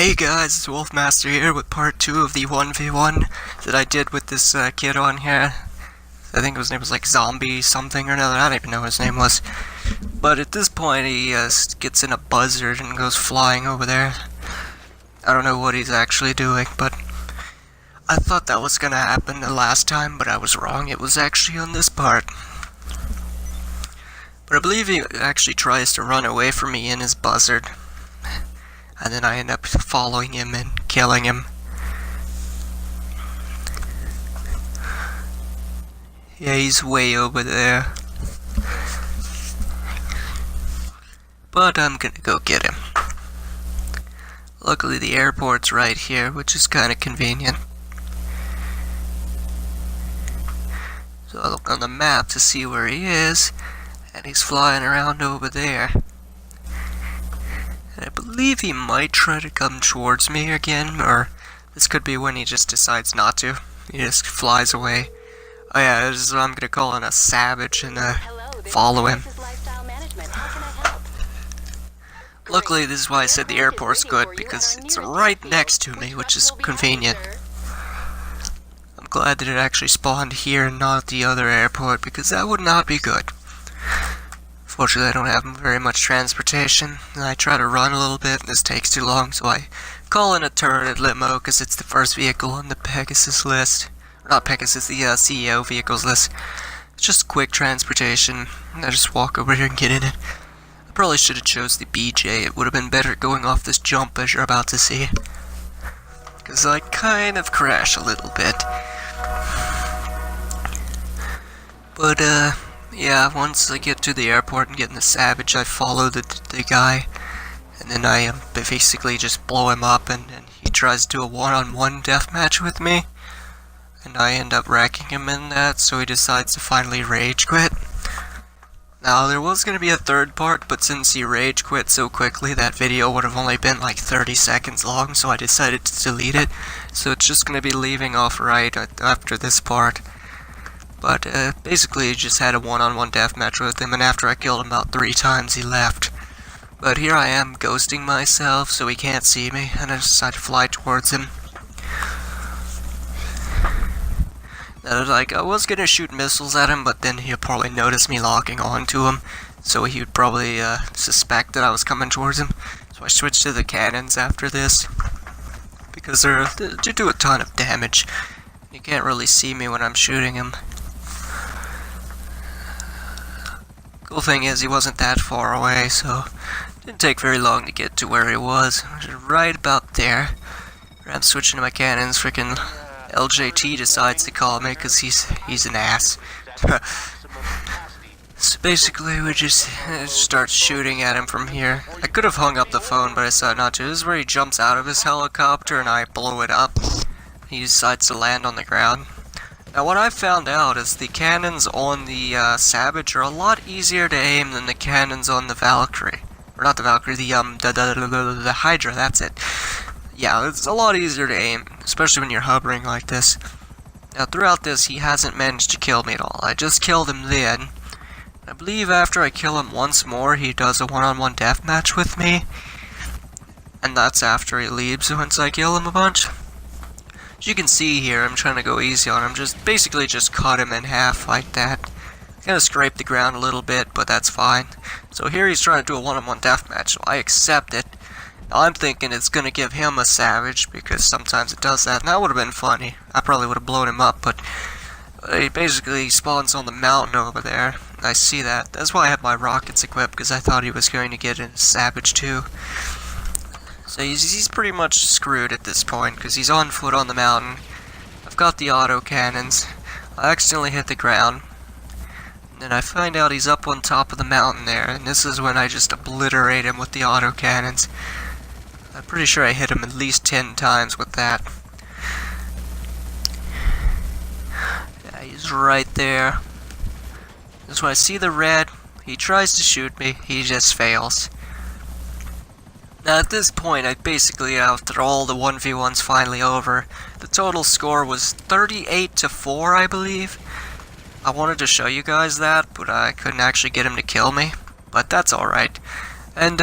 Hey guys, it's Wolfmaster here with part 2 of the 1v1 that I did with this kid on here. I think his name was like Zombie something or another, I don't even know what his name was. But at this point he gets in a buzzard and goes flying over there. I don't know what he's actually doing, but I thought that was gonna happen the last time, but I was wrong. It was actually on this part. But I believe he actually tries to run away from me in his buzzard. And then I end up following him and killing him. Yeah, he's way over there. But I'm gonna go get him. Luckily the airport's right here, which is kinda convenient. So I look on the map to see where he is, and he's flying around over there. I believe he might try to come towards me again, or this could be when he just decides not to. He just flies away. Oh yeah, this is what I'm gonna call him, a savage, and follow him. Luckily, this is why I said the airport's good, because it's right next to me, which is convenient. I'm glad that it actually spawned here and not at the other airport, because that would not be good. Fortunately, I don't have very much transportation, and I try to run a little bit, and this takes too long, so I call in a turret limo, because it's the first vehicle on the Pegasus list. Not Pegasus, the CEO vehicles list. It's just quick transportation, and I just walk over here and get in it. I probably should have chose the BJ, it would have been better going off this jump as you're about to see. Because I kind of crash a little bit. But, yeah, once I get to the airport and get in the Savage, I follow the guy, and then I basically just blow him up, and he tries to do a one-on-one deathmatch with me, and I end up wrecking him in that, so he decides to finally rage quit. Now, there was going to be a third part, but since he rage quit so quickly, that video would have only been like 30 seconds long, so I decided to delete it, so it's just going to be leaving off right after this part. But basically he just had a one-on-one deathmatch with him, and after I killed him about 3 times he left. But here I am ghosting myself so he can't see me, and I decide to fly towards him. I was gonna shoot missiles at him, but then he'll probably notice me locking onto him, so he would probably suspect that I was coming towards him. So I switched to the cannons after this, because they do a ton of damage. You can't really see me when I'm shooting him. Cool thing is he wasn't that far away, so it didn't take very long to get to where he was. Right about there. I'm switching to my cannons. Freaking LJT decides to call me because he's an ass. So basically we just start shooting at him from here. I could have hung up the phone, but I decided not to. This is where he jumps out of his helicopter and I blow it up. He decides to land on the ground. Now what I found out is the cannons on the Savage are a lot easier to aim than the cannons on the Valkyrie. Or not the Valkyrie, the Hydra, that's it. Yeah, it's a lot easier to aim, especially when you're hovering like this. Now throughout this, he hasn't managed to kill me at all. I just killed him then. I believe after I kill him once more, he does a one-on-one deathmatch with me. And that's after he leaves once I kill him a bunch. As you can see here, I'm trying to go easy on him, basically just cut him in half like that. Kind of scrape the ground a little bit, but that's fine. So here he's trying to do a one-on-one deathmatch, so I accept it. Now I'm thinking it's going to give him a Savage, because sometimes it does that, and that would have been funny. I probably would have blown him up, but he basically spawns on the mountain over there. I see that. That's why I have my rockets equipped, because I thought he was going to get a Savage too. So he's pretty much screwed at this point, because he's on foot on the mountain. I've got the auto cannons. I accidentally hit the ground. And then I find out he's up on top of the mountain there, and this is when I just obliterate him with the auto cannons. I'm pretty sure I hit him at least 10 times with that. Yeah, he's right there. That's when I see the red. He tries to shoot me, he just fails. Now at this point, after all the 1v1's finally over, the total score was 38-4, I believe. I wanted to show you guys that, but I couldn't actually get him to kill me. But that's alright. And,